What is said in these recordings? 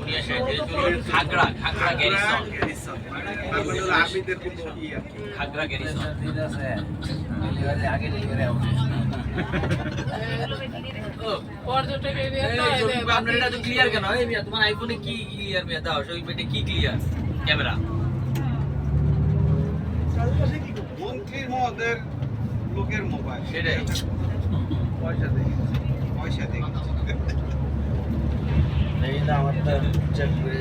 Khagra Khagra garrison Khagra garrison আগে পর্যটক area আপনার এটা তো ক্লিয়ার কেন এই মিয়া তোমার আইফোনে কি ক্লিয়ার মিয়া দাও সেই পেটে কি ক্লিয়ার ক্যামেরা মন্ত্রীর মহোদয়ের লোকের মোবাইল সেটাই পয়সা দেখি এই না আমারটা চেক করে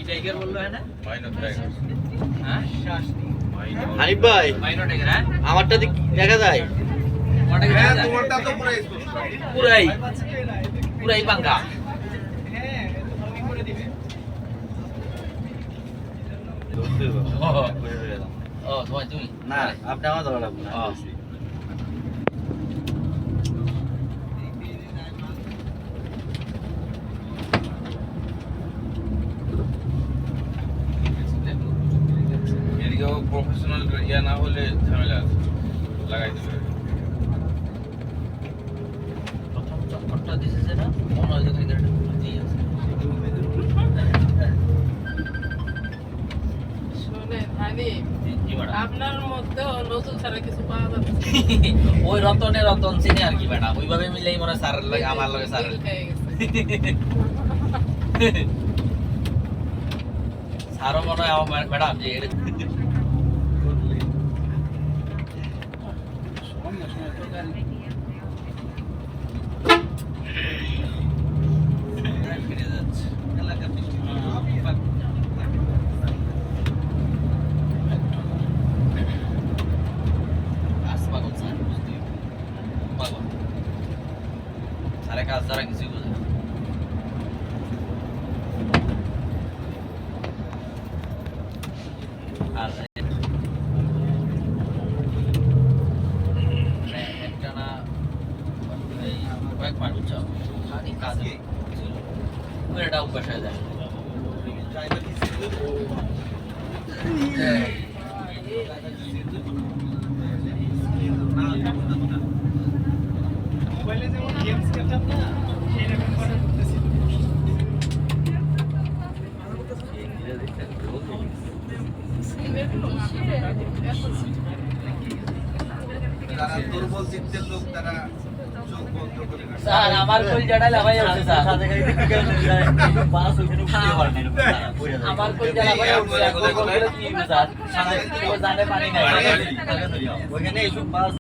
টাইগার বললো হ্যাঁ না হ্যাঁ হানিফ ভাই মাইনো টাইগার হ্যাঁ আমারটা দেখা যায় হ্যাঁ তোমারটা তো পুরো স্পষ্ট পুরাই পুরাই পাঙ্কা ও তোমার তুমি না আপনি আমার ধরা লাগবে না এদিকেও প্রফেশনাল ইয়া না হলে ঝামেলা আছে লাগাই দেবে প্রথম চক্করটা দিছে যে না মনে হয় যে টাইগারটা বুঝতেই আছে শুনে ধানি কি বড় আপনার মধ্যে নতুন ছাড়া কিছু পাওয়া যাচ্ছে ওই রতনে রতন চিনি আর কি বেটা ওইভাবে মিলেই মনে হয় স্যারের লাগে আমার লাগে স্যারের হয়ে গেছে স্যারও মনে হয় আমার ম্যাডাম যে ফিরে যাচ্ছে এলাকার পাগল স্যার বুঝতে পাগল স্যারের কাজ দ্বারা কিছুই বোঝে না আর একটা না এই কয়েক মাস বুঝছো খালি কাজে ছিল এটা অভ্যাস হয়ে যায় মোবাইলে যেমন গেমস খেলতাম না সেই রকম করে করতেছি যারা দুর্বল চিত্তের লোক তারা চোখ বন্ধ করে রাখে। স্যার আমার কই জাডা লাভাই আছে স্যার সাথে গাড়ি দেখতে পাস ওখানে উঠতে পারবে না আমার কই জাডা লাভাই আছে স্যার কি স্যার সামনে থেকে জানে পানি নাই ওখানে এইসব বাস